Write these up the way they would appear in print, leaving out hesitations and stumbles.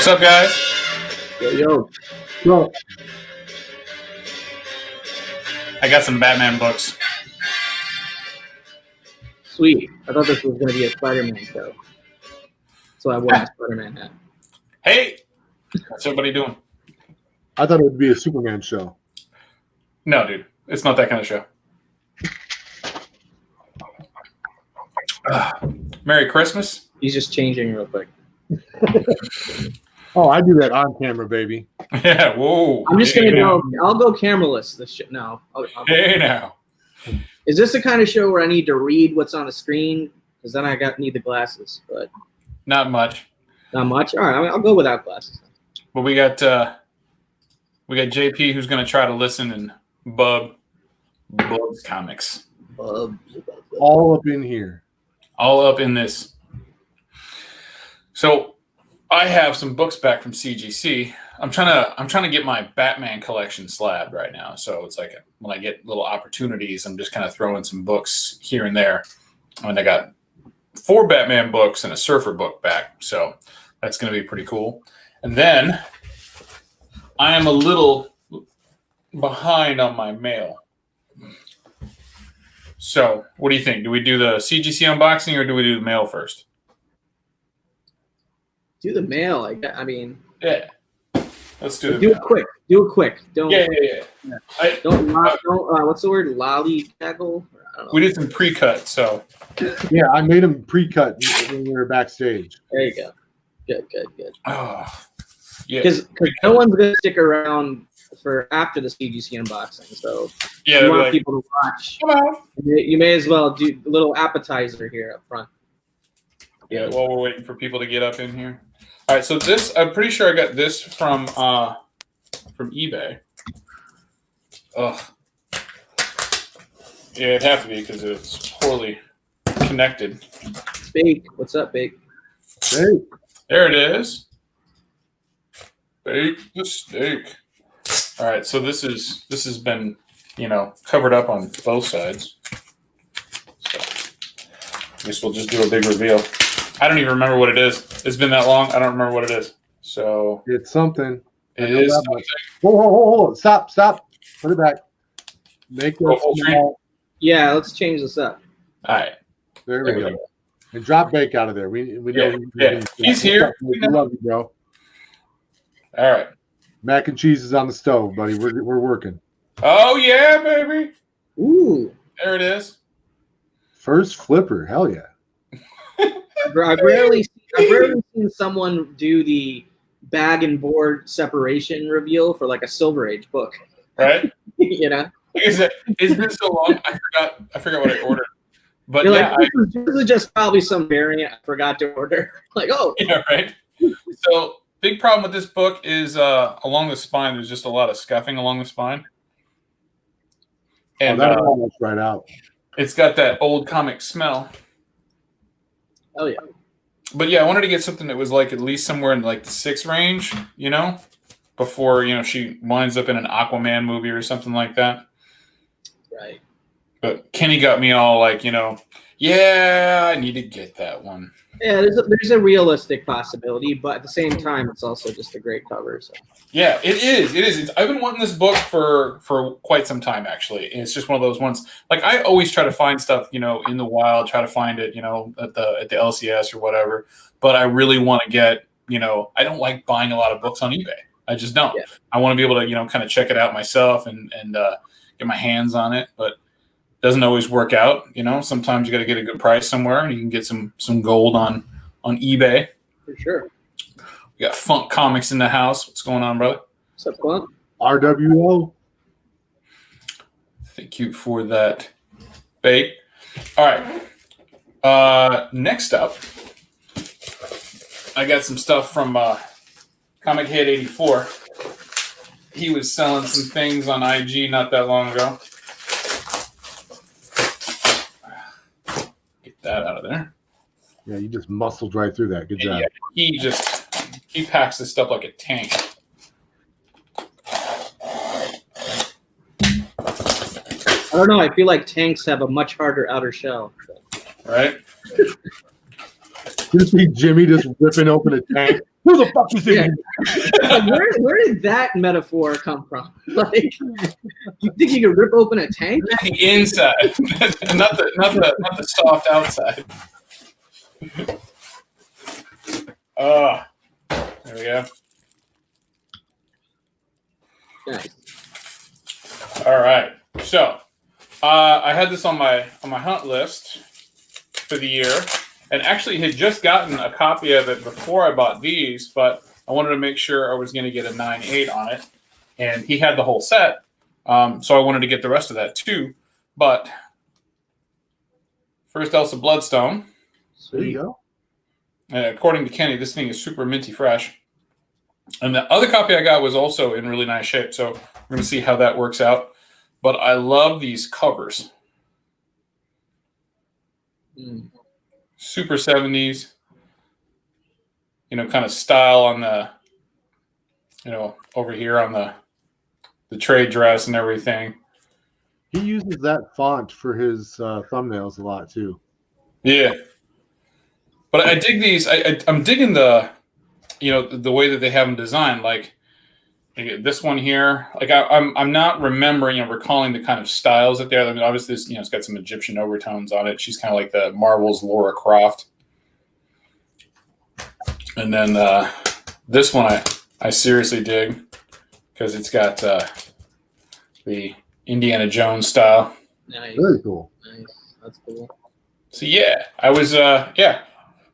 What's up, guys? Yo. I got some Batman books. Sweet. I thought this was going to be a Spider-Man show. So I wore my Spider-Man hat. Hey, what's everybody doing? I thought it would be a Superman show. No, dude. It's not that kind of show. Merry Christmas. He's just changing real quick. Oh, I do that on camera, baby. Yeah, whoa. I'm just going to go. I'll go cameraless this shit. No. Hey, now. Is this the kind of show where I need to read what's on the screen? Because then I need the glasses. But Not much. not much. All right. I'll go without glasses. But we got JP who's going to try to listen and Bub's comics. All up in here. All up in this. So I have some books back from CGC. I'm trying to get my Batman collection slabbed right now. So it's like when I get little opportunities, I'm just kind of throwing some books here and there. And I got 4 Batman books and a Surfer book back. So that's going to be pretty cool. And then I am a little behind on my mail. So what do you think? Do we do the CGC unboxing or do we do the mail first? Do the mail. I mean. Yeah. Let's do it. Do it quick. Do it quick. Don't. Yeah. Don't. What's the word? Lollygaggle. We did some pre-cut, so. Yeah, I made them pre-cut when we were backstage. There you go. Good. Oh, yeah. Because no one's gonna stick around for after the CGC unboxing, so Yeah. you want Like, people to watch. come on. You may as well do a little appetizer here up front. Yeah. While we're waiting for people to get up in here. All right. So this, I'm pretty sure I got this from eBay. Ugh. Yeah, it'd have to be because it's poorly connected. Bake, what's up, Bake? Hey, There it is. Bake the steak. All right, so this has been, covered up on both sides. So I guess we'll just do a big reveal. I don't even remember what it is. It's been that long. I don't remember what it is. So it's something. it is that something. much. Hold. Stop. Put it back. Make Full it screen? small. Yeah, let's change this up. All right. There we go. And drop Bake out of there. We know. Yeah. He's here. We love you, bro. All right. Mac and cheese is on the stove, buddy. We're working. Oh yeah, baby. Ooh, There it is. First flipper. Hell yeah. I've rarely seen someone do the bag and board separation reveal for like a Silver Age book. Right? Like It's been so long. I forgot what I ordered. But you're yeah, like, this is just probably some variant I forgot to order. Like, oh, yeah, right. So big problem with this book is along the spine. There's just a lot of scuffing along the spine, and That'll almost right out. it's got that old comic smell. oh yeah. But yeah, I wanted to get something that was like at least somewhere in like the 6 range, before she winds up in an Aquaman movie or something like that. Right. But Kenny got me all like, yeah, I need to get that one. Yeah, there's a realistic possibility, but at the same time, it's also just a great cover. So. Yeah, it is. I've been wanting this book for quite some time, actually. And it's just one of those ones. Like I always try to find stuff, in the wild. Try to find it, at the LCS or whatever. But I really want to get, I don't like buying a lot of books on eBay. I just don't. Yeah. I want to be able to, kind of check it out myself and get my hands on it. But it doesn't always work out. Sometimes you got to get a good price somewhere, and you can get some gold on eBay. For sure. We got Funk Comics in the house. What's going on, brother? What's up, Clump? RWO. Thank you for that, Bait. All right. Next up, I got some stuff from Comic Head 84. He was selling some things on IG not that long ago. Get that out of there. Yeah, you just muscled right through that. Good job. Yeah, he packs this stuff like a tank. I don't know. I feel like tanks have a much harder outer shell. Right? You see Jimmy just ripping open a tank. Who the fuck is Yeah. it? Where did that metaphor come from? Like, you think you could rip open a tank? The inside, not the soft outside. There we go. Nice. All right. So, I had this on my hunt list for the year, and actually had just gotten a copy of it before I bought these, but I wanted to make sure I was going to get a 9.8 on it, and he had the whole set, so I wanted to get the rest of that too. But first, Elsa Bloodstone. There you go. According to Kenny, this thing is super minty fresh. And the other copy I got was also in really nice shape, so we're going to see how that works out. But I love these covers. Super 70s, kind of style on the, over here on the trade dress and everything. He uses that font for his thumbnails a lot too. Yeah. But I dig these. I'm digging the way that they have them designed. Like this one here. Like I'm not remembering and recalling the kind of styles that they're. I mean, obviously, this, it's got some Egyptian overtones on it. She's kind of like the Marvel's Laura Croft. And then this one I seriously dig because it's got the Indiana Jones style. Nice. Very cool. Nice. That's cool. So yeah, I was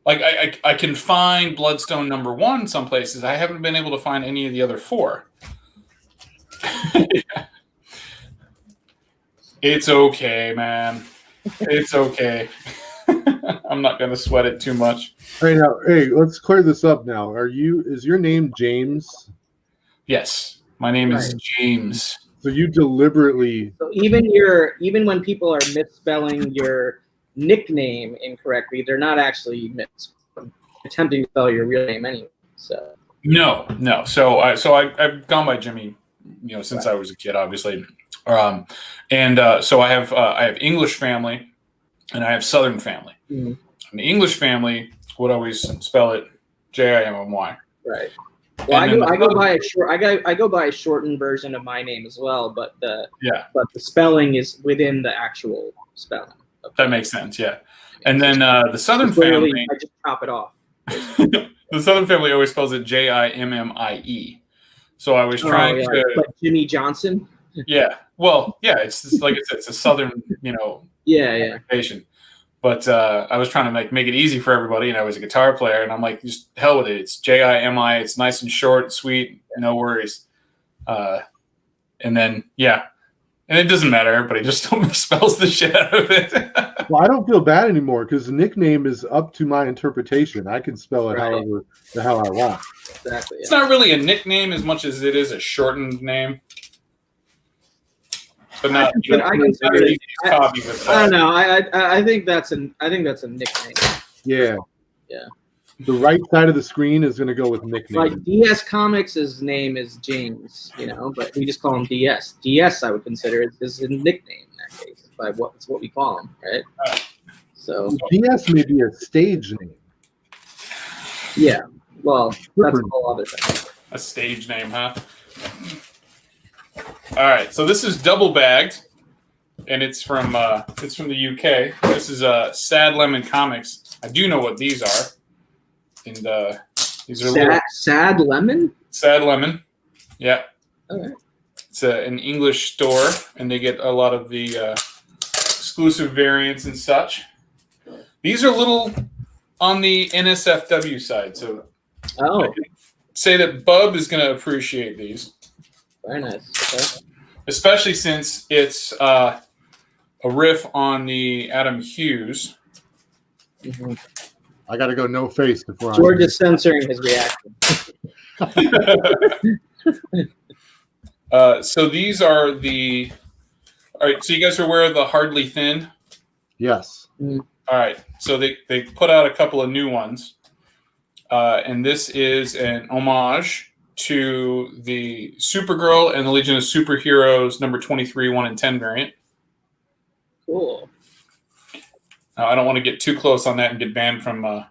like I can find Bloodstone #1 some places. I haven't been able to find any of the other 4. It's okay, man. It's okay. I'm not gonna sweat it too much. All right, now, hey, let's clear this up now. Is your name James? Yes, my name is James. So you deliberately. So even when people are misspelling your nickname incorrectly, they're not actually attempting to spell your real name anyway. So No. So I've gone by Jimmy, since I was a kid, obviously. So I have English family, and I have Southern family. Mm-hmm. And the English family would always spell it Jimmy. Right. Well, I go by a shortened version of my name as well, but the spelling is within the actual spelling. That makes sense, yeah. And then the Southern family, I just chop it off. the Southern family always spells it Jimmie. So I was trying to, like Jimmy Johnson. Yeah. Well, yeah, it's just, like I said, it's a Southern, application. But I was trying to make it easy for everybody, and I was a guitar player, and I'm like, just hell with it. It's Jimmy. It's nice and short, sweet, no worries. And then and it doesn't matter. Everybody just spells the shit out of it. Well, I don't feel bad anymore because the nickname is up to my interpretation. I can spell it however the hell I want. Exactly. It's not really a nickname as much as it is a shortened name. But not. I don't know. I think that's a nickname. Yeah. Yeah. The right side of the screen is going to go with nickname. Like DS Comics, his name is James, but we just call him DS. DS, I would consider is a nickname in that case. By it's what we call him, right? So DS may be a stage name. Yeah. Well, that's a whole other thing. A stage name, huh? All right, so this is double bagged, and it's from the UK. This is Sad Lemon Comics. I do know what these are, and these are Sad Lemon. Sad Lemon, yeah. Okay. It's an English store, and they get a lot of the exclusive variants and such. These are a little on the NSFW side, so I could say that Bub is going to appreciate these. Very nice. Okay. Especially since it's a riff on the Adam Hughes. Mm-hmm. I got to go no face before George is censoring his reaction. So these are the. All right, so you guys are aware of the Hardly Thin? Yes. Mm-hmm. All right, so they put out a couple of new ones. And this is an homage to the Supergirl and the Legion of Superheroes number 23, 1 and 10 variant. Cool. Now, I don't want to get too close on that and get banned from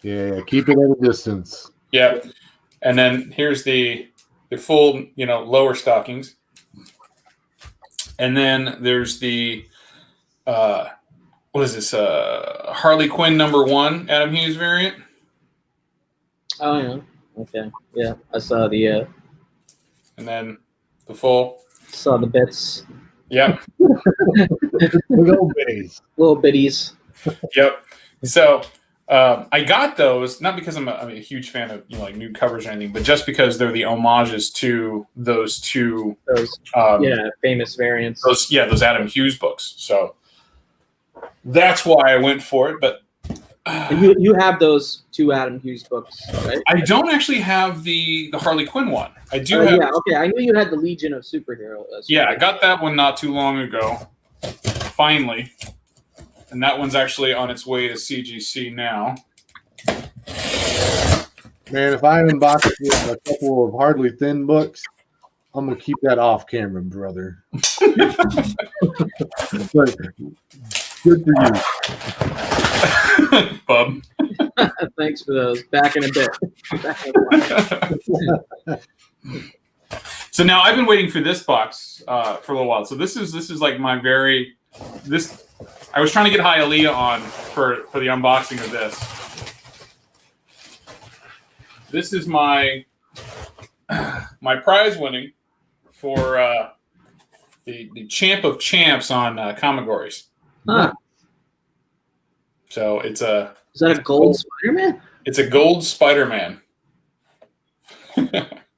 Yeah, keep it at a distance. Yeah. And then here's the full, lower stockings. And then there's the what is this? Harley Quinn #1 Adam Hughes variant. Oh yeah. Okay. Yeah, I saw the And then the full. saw the bits. Yep. Little bitties. Little bitties. Yep. So I got those not because I'm a huge fan of like new covers or anything, but just because they're the homages to those two. Those famous variants. Those Adam Hughes books. So that's why I went for it. But and you have those 2 Adam Hughes books, right? I don't actually have the Harley Quinn one. I do have. Yeah. Okay. I knew you had the Legion of Superhero. Yeah, I got that one not too long ago. Finally. And that one's actually on its way to CGC now. Man, if I unbox a couple of hardly thin books, I'm gonna keep that off camera, brother. But good for you, Bub. Thanks for those. Back in a bit. So now I've been waiting for this box for a little while. So this is like my very this. I was trying to get Hialeah on for the unboxing of this. This is my prize winning for the Champ of Champs on Kamagories. Huh. So it's Is that a gold Spider-Man? It's a gold Spider-Man.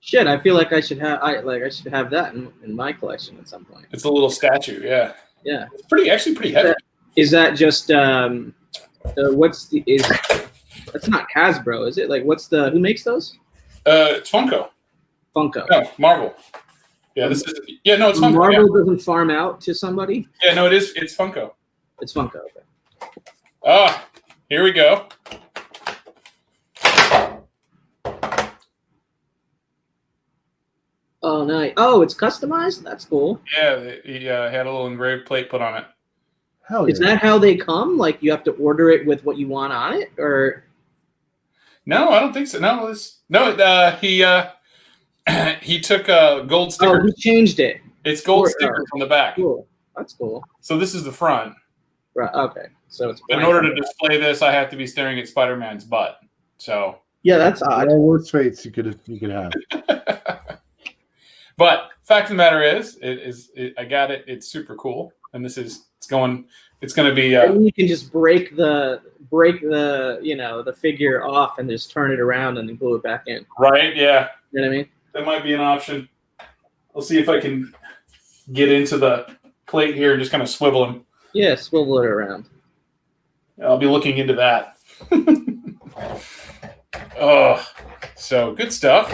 Shit, I feel like I should have that in my collection at some point. It's a little statue, yeah. Yeah. It's pretty heavy. Is that just that's not Hasbro, is it? Like who makes those? It's Funko. Funko. No, Marvel. Yeah, it's Funko. Marvel doesn't farm out to somebody? Yeah, no, it's Funko. It's Funko, okay. Ah, here we go. Oh, nice. Oh, it's customized? That's cool. Yeah, he had a little engraved plate put on it. Hell yeah. Is that how they come? Like you have to order it with what you want on it, or? No, I don't think so. No, he took gold stickers. Oh, he changed it. It's gold stickers on the back. Cool. That's cool. So this is the front. Right. Okay. So it's. But in order to display this, I have to be staring at Spider-Man's butt. So. Yeah, that's odd. All worse fates you could have. But fact of the matter is, I got it. It's super cool, and it's going to be. And you can just break the the figure off and just turn it around and then glue it back in. Right? Yeah. You know what I mean? That might be an option. I'll see if I can get into the plate here and just kind of swivel him. Yeah, swivel it around. I'll be looking into that. Oh, so good stuff.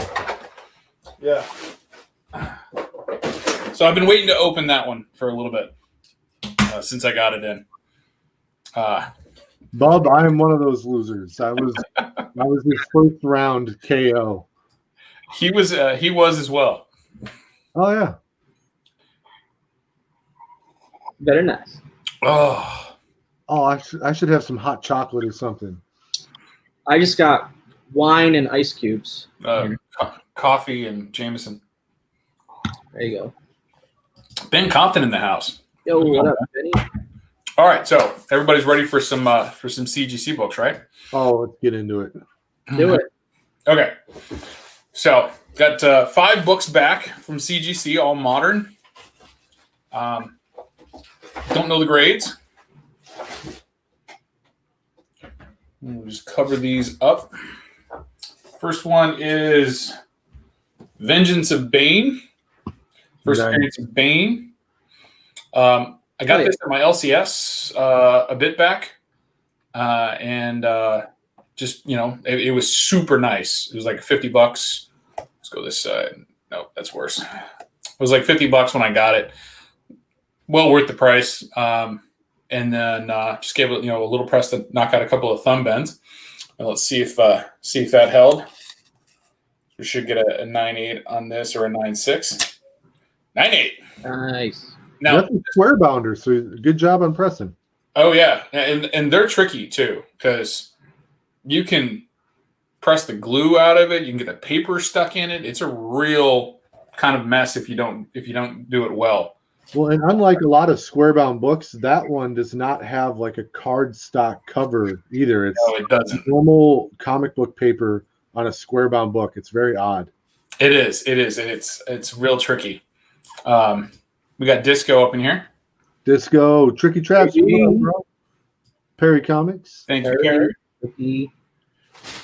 Yeah. So I've been waiting to open that one for a little bit since I got it in. Bub, I am one of those losers. I was his first round KO. He was as well. Oh yeah. Very nice. Oh, I should have some hot chocolate or something. I just got wine and ice cubes. coffee and Jameson. There you go. Ben Compton in the house. Yo, what up, Benny? All right, so everybody's ready for some CGC books, right? Oh, let's get into it. Do it. Okay. So got 5 books back from CGC, all modern. Don't know the grades. We'll just cover these up. First one is Vengeance of Bane. First appearance of Bane. I got this at my LCS a bit back. And just, it was super nice. It was like $50. Let's go this side. No, that's worse. It was like $50 when I got it. Well worth the price. And then just gave it, a little press to knock out a couple of thumb bends. And let's see if that held. We should get a 9.8 on this or a 9.6. 9.8. Nice. Now, that's a square bounder, so good job on pressing. Oh yeah, and they're tricky too because you can press the glue out of it. You can get the paper stuck in it. It's a real kind of mess if you don't do it well. Well, and unlike a lot of square-bound books, that one does not have like a cardstock cover either. It's No, it doesn't. normal comic book paper on a square-bound book. It's very odd. It is, and it's real tricky. We got Disco up in here. Disco, Tricky Traps, Hey. Perry Comics. Thank you, Perry. Perry.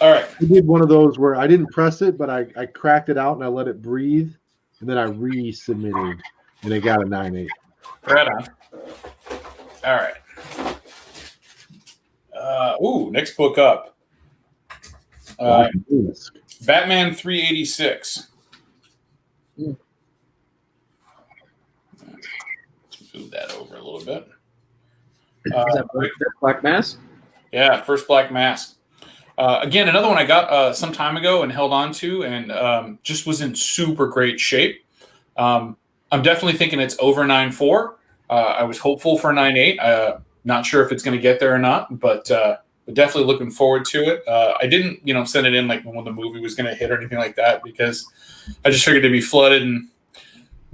All right. I did one of those where I didn't press it, but I cracked it out and I let it breathe, and then I resubmitted, and it got a 9.8. Right on. All right. Next book up. Batman 386. Mm. Let's move that over a little bit. Is that Black Mask? Yeah, first Black Mask. Again, another one I got some time ago and held on to, and just was in super great shape. I'm definitely thinking it's over 9.4. I was hopeful for 9.8. Not sure if it's going to get there or not, but definitely looking forward to it. I didn't, send it in like when the movie was going to hit or anything like that, because I just figured it'd be flooded, and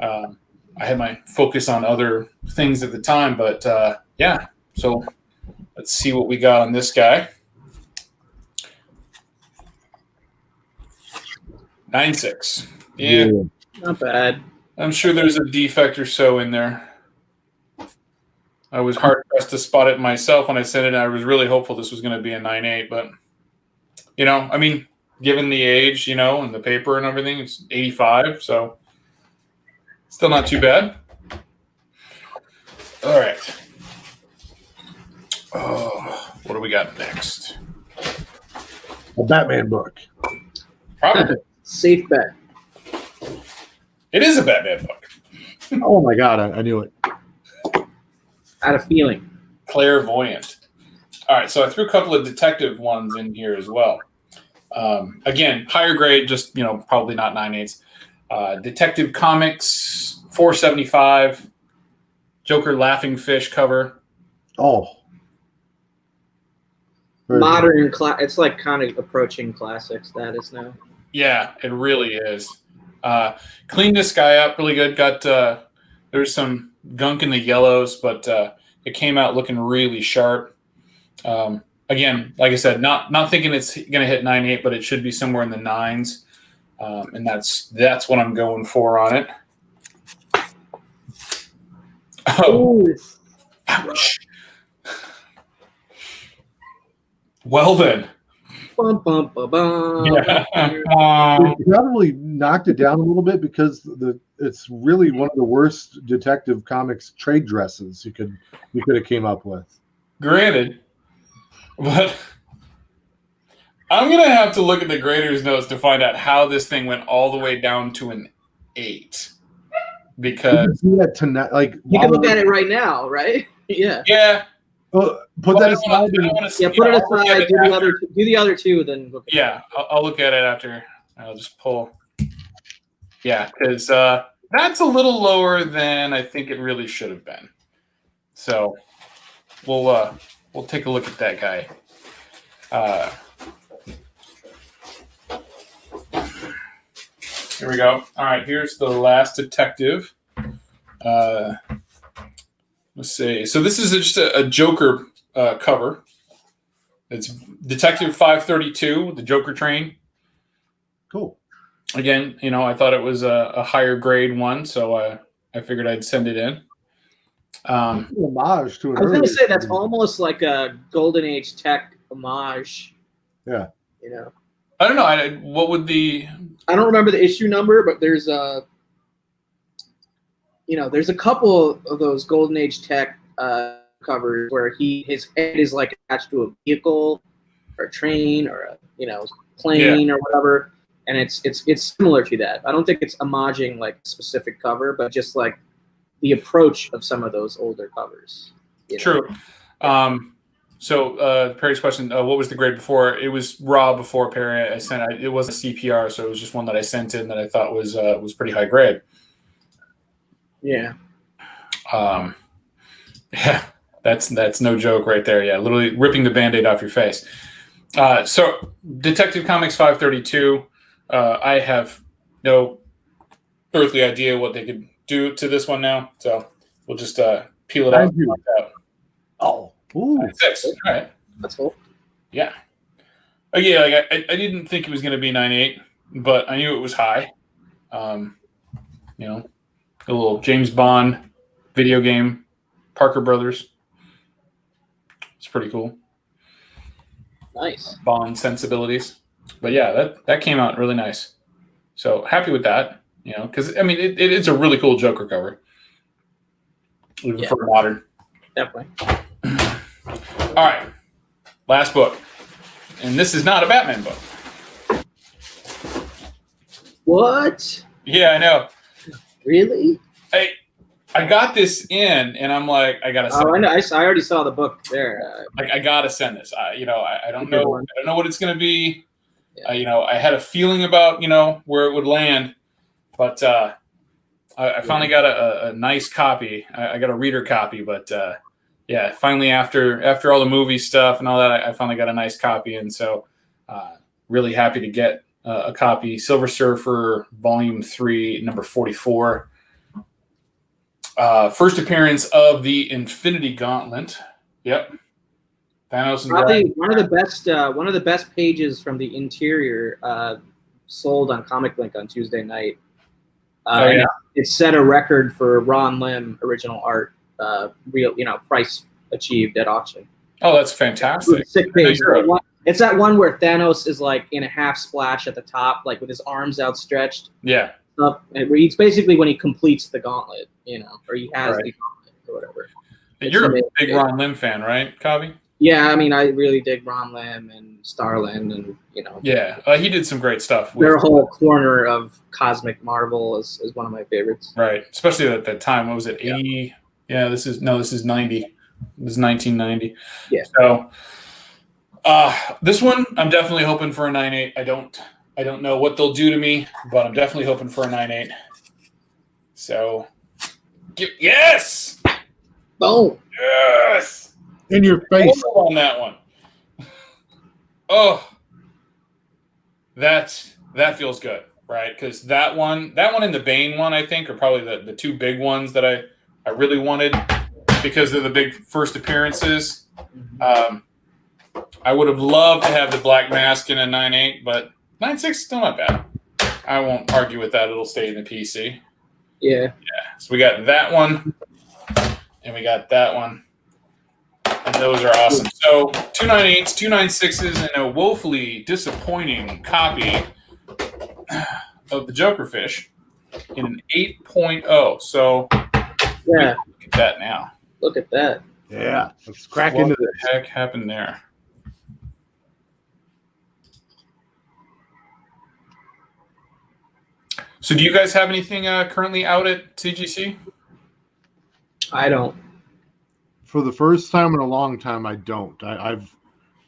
I had my focus on other things at the time. But yeah, so let's see what we got on this guy. 9.6. Yeah, Not bad. I'm sure there's a defect or so in there. I was hard pressed to spot it myself when I sent it. I was really hopeful this was going to be a 9.8, but given the age, and the paper and everything, it's 85, so still not too bad. All right. Oh, what do we got next? A Batman book. Probably. Safe bet. It is a Batman book. Oh my God, I knew it. I had a feeling. Clairvoyant. All right, so I threw a couple of detective ones in here as well. Again, higher grade, just probably not 9.8s. Detective Comics 475. Joker Laughing Fish cover. Oh. Modern, it's like kind of approaching classic status now. Yeah, it really is. Cleaned this guy up really good. Got there's some gunk in the yellows, but it came out looking really sharp. Again, like I said, not thinking it's going to hit 9.8, but it should be somewhere in the 9s, and that's what I'm going for on it. Oh, ouch. Well then. Bum, bum, bum, bum. Yeah. It probably knocked it down a little bit because it's really one of the worst Detective Comics trade dresses you could have came up with. Granted, but I'm gonna have to look at the grader's notes to find out how this thing went all the way down to an 8. Because you can do that tonight, like You can look at it right now, right? Yeah. yeah, put that aside. Yeah, put it aside. Do the other two, then look at Yeah, I'll look at it after. I'll just pull. Yeah, because that's a little lower than I think it really should have been. So we'll take a look at that guy. Here we go. All right, here's the last detective. Let's see. So this is just a Joker cover. It's Detective 532, the Joker train. Cool. Again, I thought it was a higher grade one, so I figured I'd send it in. Homage to it. I was going to say that's almost like a Golden Age tech homage. Yeah. I don't know. What would the? I don't remember the issue number, but there's there's a couple of those Golden Age tech covers where his head is like attached to a vehicle or a train or a plane or whatever, and it's similar to that. I don't think it's homaging like a specific cover, but just like the approach of some of those older covers. True. So Perry's question: what was the grade before? It was raw before Perry. It was a CPR, so it was just one that I sent in that I thought was pretty high grade. Yeah. Yeah, that's no joke right there. Yeah, literally ripping the Band-Aid off your face. So Detective Comics 532, I have no earthly idea what they could do to this one now. So we'll just peel it out. Oh, ooh. 6. All right. That's cool. Yeah. Yeah, like I didn't think it was going to be 9.8, but I knew it was high. You know, a little James Bond video game, Parker Brothers. It's pretty cool. Nice. Bond sensibilities. But yeah, that came out really nice. So happy with that, you know, because I mean it's a really cool Joker cover. Even for modern. Definitely. All right. Last book. And this is not a Batman book. What? Yeah, I know. Really? I got this in, and I'm like, I gotta send. Oh, I know. I already saw the book there. Like, I gotta send this. I don't know. I don't know what it's gonna be. Yeah. I had a feeling about where it would land, but I finally got a nice copy. I got a reader copy, but yeah, finally after all the movie stuff and all that, I finally got a nice copy, and so really happy to get a copy. Silver Surfer, Volume 3, number 44. First appearance of the Infinity Gauntlet. Yep. Thanos and probably one of the best pages from the interior sold on Comic Link on Tuesday night. It set a record for Ron Lim original art, price achieved at auction. Oh, that's fantastic. Sick page. It's that one where Thanos is like in a half splash at the top, like with his arms outstretched. Yeah. It's basically when he completes the gauntlet, or he has the gauntlet or whatever. You're a big Ron Lim fan, right, Cobby? Yeah, I mean, I really dig Ron Lim and Starlin, and Yeah, he did some great stuff. Their whole corner of Cosmic Marvel is one of my favorites. Right, especially at that time. What was it? 80? Yeah, this is 90. It was 1990. Yeah. So, this one I'm definitely hoping for a 9.8. I don't know what they'll do to me, but I'm definitely hoping for a 9.8. So, yes! Boom! Yes! In your face. On that one. Oh, that feels good, right? Because that one and the Bane one, I think, are probably the two big ones that I really wanted because they're the big first appearances. I would have loved to have the Black Mask in a 9.8, but 9.6 is still not bad. I won't argue with that. It'll stay in the PC. Yeah. Yeah. So we got that one, and we got that one. And those are awesome. So 2 9.8s, 2 9.6s, and a woefully disappointing copy of the Jokerfish in an 8.0. So yeah, look at that now. Look at that. Yeah, let's crack into this. What the heck happened there? So do you guys have anything currently out at CGC? I don't. For the first time in a long time, I don't. I've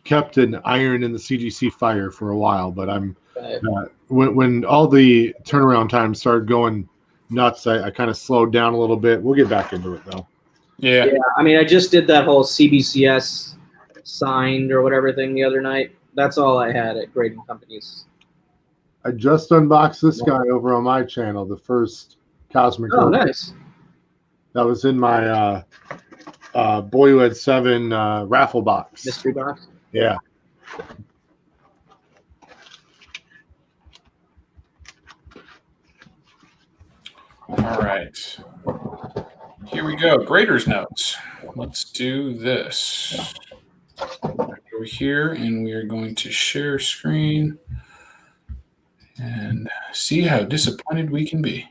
kept an iron in the CGC fire for a while, but I'm when all the turnaround times started going nuts, I kind of slowed down a little bit. We'll get back into it though. Yeah. I mean, I just did that whole CBCS signed or whatever thing the other night. That's all I had at grading companies. I just unboxed this guy over on my channel, the first Cosmic. Oh, nice. That was in my Boy Who Had 7 raffle box. Mystery box? Yeah. All right. Here we go. Grader's notes. Let's do this. Over here, and we are going to share screen and see how disappointed we can be.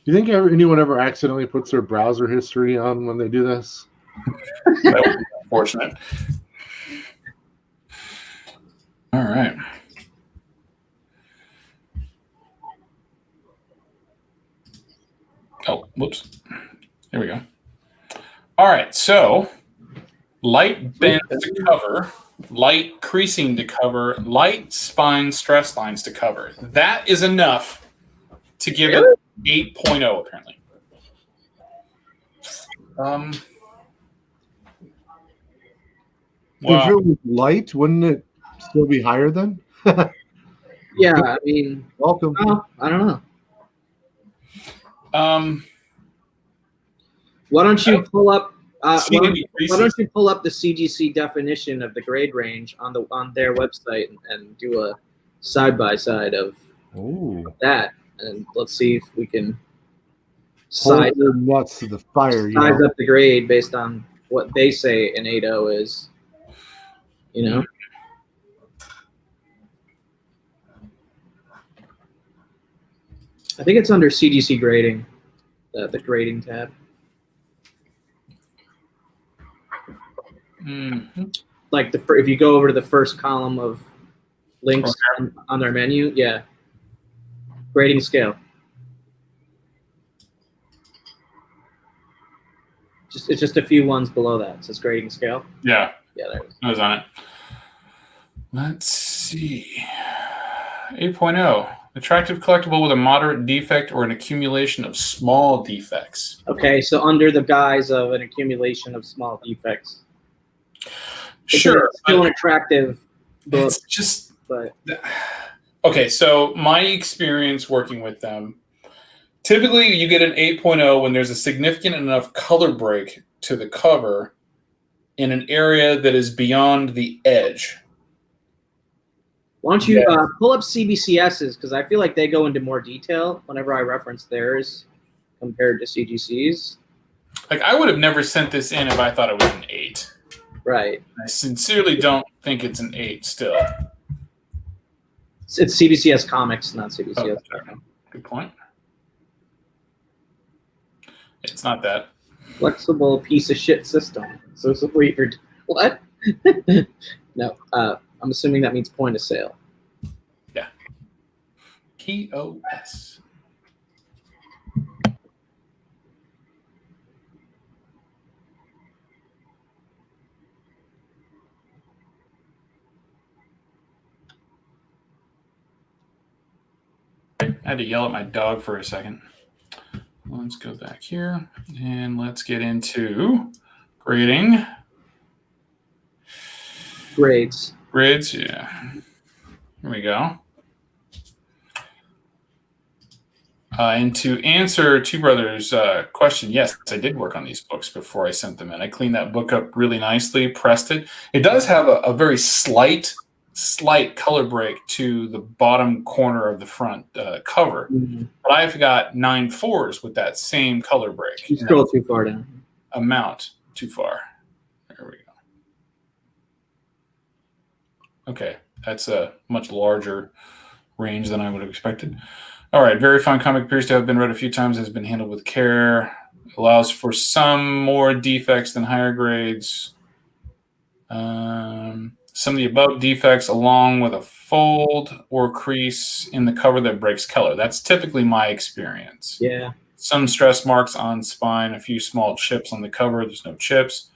Do you think anyone ever accidentally puts their browser history on when they do this? That would be unfortunate. All right. Oh, whoops. Here we go. All right, so light bends to cover, light creasing to cover, light spine stress lines to cover. That is enough to give it 8.0 apparently. If it was light, wouldn't it still be higher then? Yeah, I mean, Welcome. well, I don't know. Um, Why don't you pull up? Why see don't, any why don't increases. you pull up the CGC definition of the grade range on their website and do a side by side of Oh, that, and let's see if we can hold size your nuts to the fire, you size know. up the grade based on what they say an 8.0 is. You know, I think it's under CGC grading, the grading tab. Like if you go over to the first column of links on their menu, yeah, grading scale. It's just a few ones below that. It says grading scale. Yeah. Yeah, there it is. I was on it. Let's see. 8.0. Attractive collectible with a moderate defect or an accumulation of small defects. Okay, so under the guise of an accumulation of small defects. Sure. It's still an attractive book. It's just... But okay, so my experience working with them, typically you get an 8.0 when there's a significant enough color break to the cover in an area that is beyond the edge. why don't you pull up CBCS's, because I feel like they go into more detail whenever I reference theirs compared to CGC's. Like, I would have never sent this in if I thought it was an 8. Right. I sincerely don't think it's an 8 still. It's CBCS Comics, not CBCS. Oh, good point. It's not that. Flexible piece of shit system. So it's weird. What? No. I'm assuming that means point of sale. Yeah. POS. I had to yell at my dog for a second. Let's go back here and let's get into grading. Grades. Grids, yeah. Here we go. And to answer Two Brothers' question, yes, I did work on these books before I sent them in. I cleaned that book up really nicely, pressed it. It does have a very slight color break to the bottom corner of the front cover. Mm-hmm. But I've got 9.4s with that same color break. You scroll too far down. Amount too far. There we go. Okay, that's a much larger range than I would have expected. All right, very fine comic appears to have been read a few times, has been handled with care, allows for some more defects than higher grades. Some of the above defects along with a fold or crease in the cover that breaks color. That's typically my experience. Yeah. Some stress marks on spine, a few small chips on the cover. There's no chips.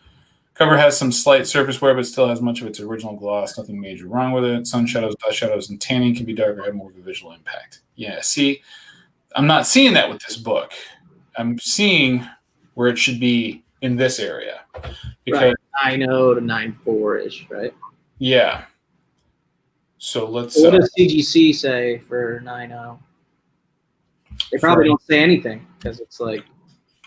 Cover has some slight surface wear, but still has much of its original gloss. Nothing major wrong with it. Sun shadows, dust shadows, and tanning can be darker, have more of a visual impact. Yeah, see, I'm not seeing that with this book. I'm seeing where it should be in this area. Because, right. 9.0 to 9.4-ish, right? Yeah. So let's... What does CGC say for 9.0? They probably don't say anything because it's like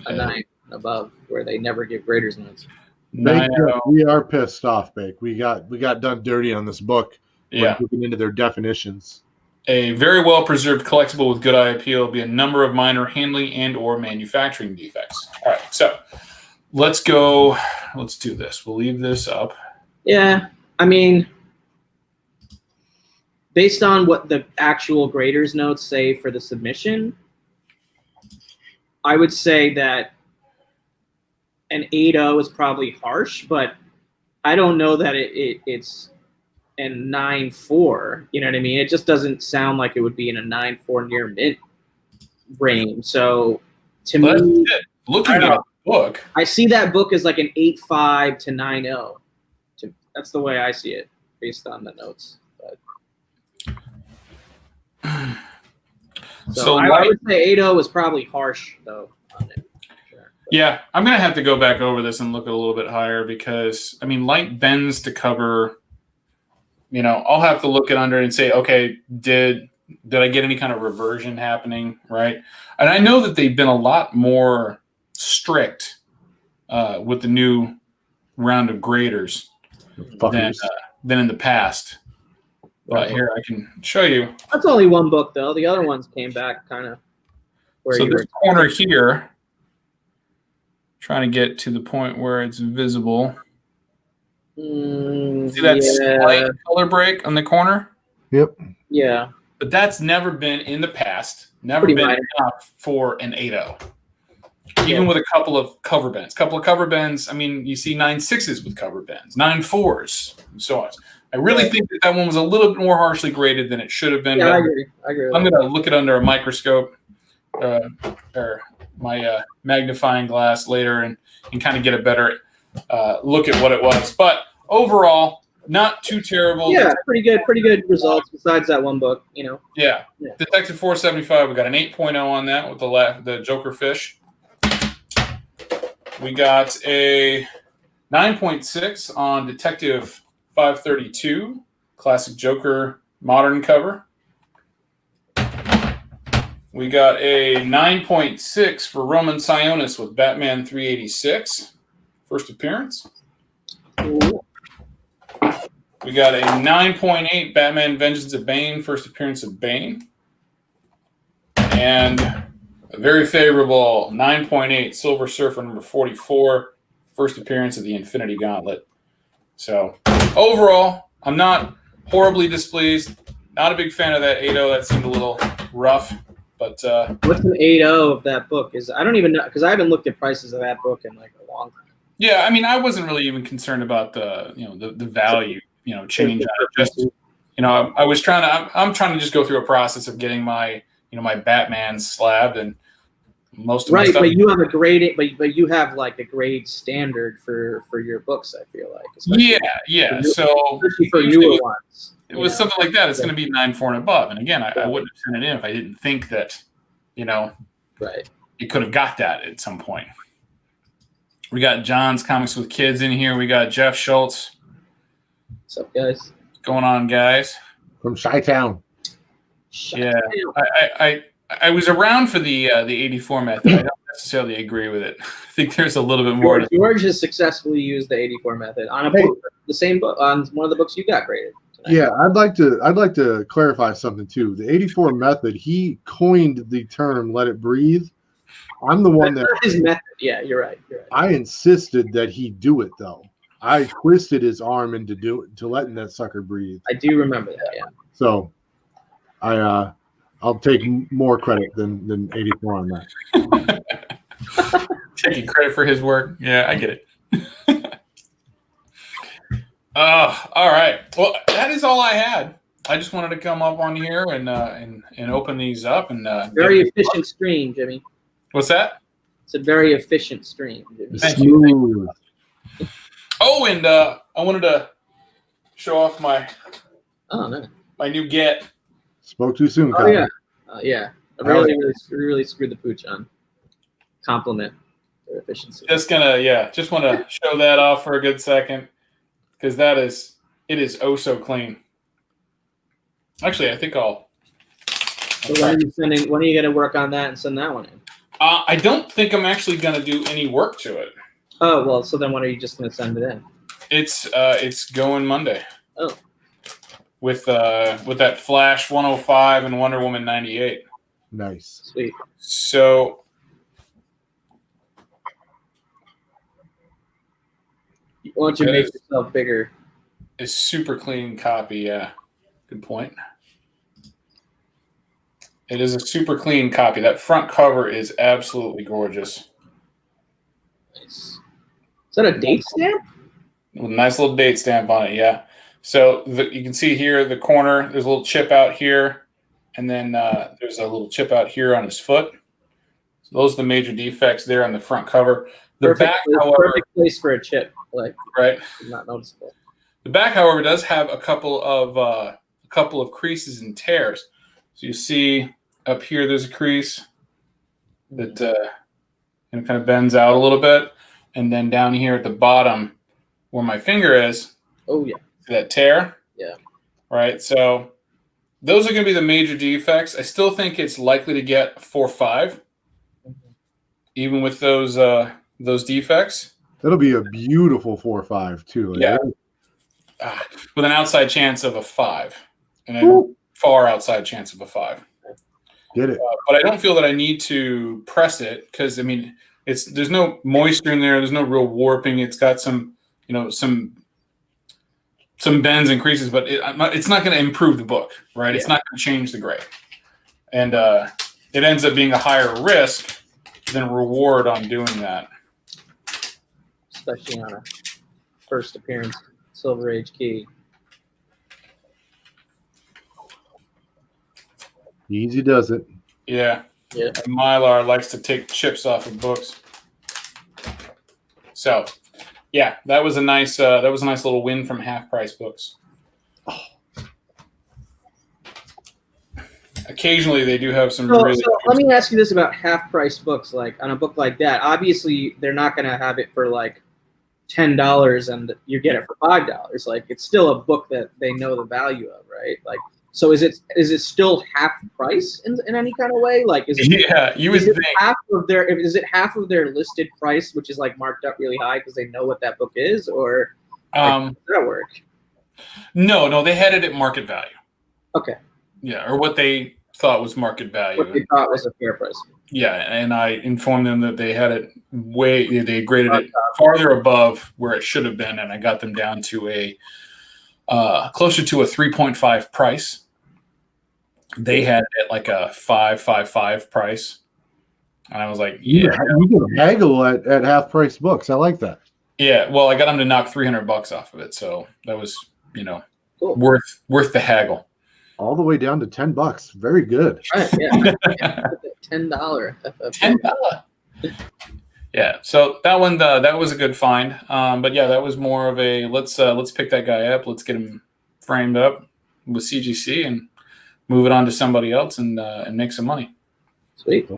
a 9 and above where they never give graders notes. We are pissed off, Bake. We got done dirty on this book. Yeah. When looking into their definitions. A very well preserved collectible with good eye appeal will be a number of minor handling and or manufacturing defects. All right, so let's go. Let's do this. We'll leave this up. Yeah, I mean, based on what the actual graders notes say for the submission, I would say that an 8.0 is probably harsh, but I don't know that it's a 9.4. You know what I mean? It just doesn't sound like it would be in a 9.4 near mint range. So to me, looking at the book, I see that book as like an 8.5 to 9.0. That's the way I see it based on the notes. So I would say 8.0 is probably harsh though on it. Yeah, I'm going to have to go back over this and look a little bit higher because, I mean, light bends to cover I'll have to look it under and say, okay, did I get any kind of reversion happening, right? And I know that they've been a lot more strict with the new round of graders than in the past. Here, I can show you. That's only one book, though. The other ones came back kind of where So you this were. corner here, trying to get to the point where it's visible. See that slight color break on the corner? Yep. Yeah. But that's never been in the past, never been enough for an 8.0. Even with a couple of cover bends. I mean, you see 9.6s with cover bends, 9.4s, and so on. I really think that one was a little bit more harshly graded than it should have been. Yeah, I agree. I'm going to look it under a microscope or my magnifying glass later and kind of get a better look at what it was. But overall, not too terrible. Yeah, pretty good results besides that one book, Yeah. Detective 475, we got an 8.0 on that with the Joker fish. We got a 9.6 on Detective 532, classic Joker modern cover. We got a 9.6 for Roman Sionis with Batman 386, first appearance. Ooh. We got a 9.8 Batman Vengeance of Bane, first appearance of Bane. And a very favorable 9.8 Silver Surfer number 44, first appearance of the Infinity Gauntlet. So overall, I'm not horribly displeased. Not a big fan of that 8.0. That seemed a little rough. But what's an 8.0 of that book? I don't even know, because I haven't looked at prices of that book in like a long time. Yeah, I mean, I wasn't really even concerned about the value change. I was trying to. I'm trying to just go through a process of getting my my Batman slabbed and most of my stuff. But you have a grade, but you have like a grade standard for your books. I feel like. Yeah. So especially for newer ones. It was something like that. It's going to be 9.4 and above. And again, I wouldn't have sent it in if I didn't think that, right, you could have got that at some point. We got John's Comics with Kids in here. We got Jeff Schultz. What's up, guys? What's going on, guys? From Chi-Town. Yeah, I was around for the 84 method. I don't necessarily agree with it. I think there's a little bit more. George has successfully used the 84 method on a book, the same book, on one of the books you got graded tonight. Yeah, I'd like to clarify something too. The 84 method, he coined the term "let it breathe." I'm the one that his method. Yeah, you're right. I insisted that he do it though. I twisted his arm into letting that sucker breathe. I do remember that. Yeah. So, I'll take more credit than 84 on that. Taking credit for his work. Yeah, I get it. All right. Well, that is all I had. I just wanted to come up on here and open these up and very efficient stream, Jimmy. What's that? It's a very efficient stream, Jimmy. Thank you. Oh, and I wanted to show off my my new get. Spoke too soon. Oh yeah, yeah. I really screwed the pooch on. Compliment their efficiency. Just want to show that off for a good second because it is oh so clean. Actually, I think I'll. So when are you going to work on that and send that one in? I don't think I'm actually going to do any work to it. Oh well, so then when are you just going to send it in? It's going Monday. Oh. With that Flash 105 and Wonder Woman 98. Nice. Sweet. So why don't you make yourself bigger? A super clean copy, yeah. Good point. It is a super clean copy. That front cover is absolutely gorgeous. Nice. Is that a date stamp? With a nice little date stamp on it, yeah. So you can see here the corner, there's a little chip out here, and then there's a little chip out here on his foot. So those are the major defects there on the front cover. The back, however, perfect place for a chip, like right, not noticeable. The back, however, does have a couple of creases and tears. So you see up here, there's a crease that kind of bends out a little bit, and then down here at the bottom, where my finger is. Oh yeah. See that tear? Yeah. right? So those are going to be the major defects. I still think it's likely to get 4.5, even with those defects. That'll be a beautiful 4.5 too. Yeah. With an outside chance of a 5, and a far outside chance of a 5. Get it. But I don't feel that I need to press it because, I mean, there's no moisture in there. There's no real warping. It's got some bends and creases, but it's not going to improve the book, right? Yeah. It's not going to change the grade. And it ends up being a higher risk than reward on doing that. Especially on a first appearance Silver Age key. Easy does it. Yeah. Mylar likes to take chips off of books. So, yeah, that was a nice little win from Half Price Books. Oh. Occasionally, they do have some really. So let me ask you this about Half Price Books. Like on a book like that, obviously they're not going to have it for like $10 and you get it for $5. Like it's still a book that they know the value of, right? Like. So is it still half price in any kind of way? Like is it half of their listed price, which is like marked up really high because they know what that book is, or how does that work? No, they had it at market value. Okay. Yeah, or what they thought was market value. What they thought was a fair price. Yeah, and I informed them that they had it they graded it farther above where it should have been, and I got them down to a closer to a 3.5 price. They had it like a 5.55 price, and I was like, "Yeah, you can haggle at Half Price Books. I like that." Yeah, well, I got them to knock $300 off of it, so that was cool. worth the haggle. All the way down to $10. Very good. Right, yeah. $10. $10. Yeah, so that one that was a good find. But yeah, that was more of a let's pick that guy up, let's get him framed up with CGC and move it on to somebody else and make some money. Sweet.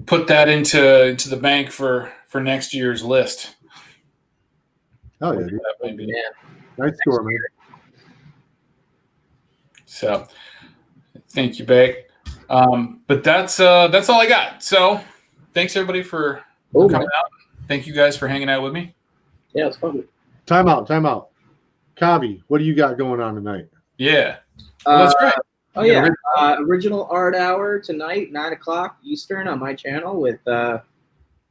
Put that into the bank for next year's list. Oh yeah, nice score, man. So, thank you, Bake. But that's all I got. So, thanks everybody for coming out. Thank you guys for hanging out with me. Yeah, it's fun. Time out. Kavi, what do you got going on tonight? Yeah. Well, that's right. Oh yeah, Original Art Hour tonight, 9:00 Eastern on my channel with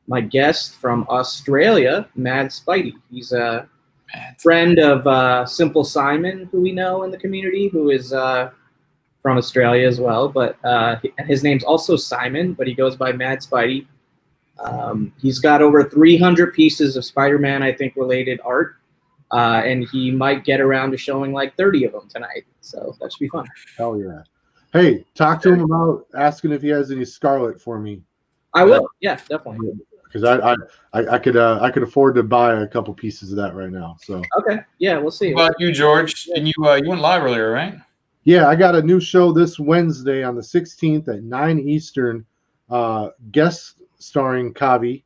my guest from Australia, Mad Spidey. He's a friend of Simple Simon, who we know in the community, who is from Australia as well. But his name's also Simon, but he goes by Mad Spidey. He's got over 300 pieces of Spider-Man, I think, related art. And he might get around to showing like 30 of them tonight. So that should be fun. Hell yeah. Hey, talk to him about asking if he has any Scarlet for me. I will. Yeah, definitely. Because I could afford to buy a couple pieces of that right now. So okay. Yeah, we'll see. What about you, George? And you went live earlier, right? Yeah, I got a new show this Wednesday on the 16th at 9 Eastern. Guest starring Kavi.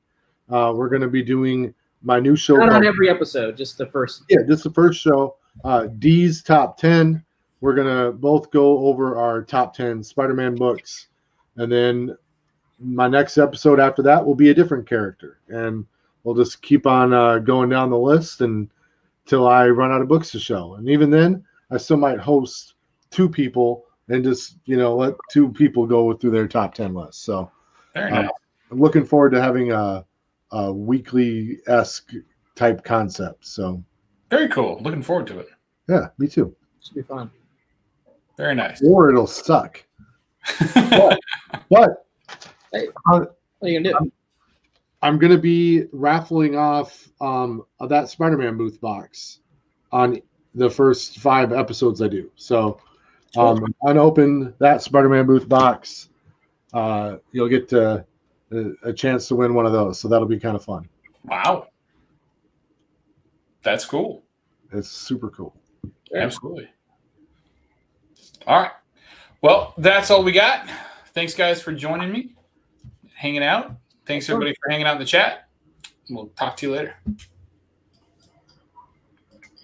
We're going to be doing my new show. Not on every episode, just the first. Yeah, just the first show. D's Top 10. We're going to both go over our top 10 Spider-Man books. And then my next episode after that will be a different character. And we'll just keep on going down the list until I run out of books to show. And even then, I still might host two people and just, let two people go through their top 10 list. So very nice. I'm looking forward to having a weekly-esque type concept. So very cool. Looking forward to it. Yeah, me too. Should be fun. Very nice. Or it'll suck. but hey, what are you gonna do? I'm gonna be raffling off that Spider-Man booth box on the first 5 episodes I do. So unopen that Spider-Man booth box. You'll get a chance to win one of those. So that'll be kind of fun. Wow. That's cool. It's super cool. Absolutely. All right. Well, that's all we got. Thanks, guys, for joining me, hanging out. Thanks, everybody, for hanging out in the chat. We'll talk to you later.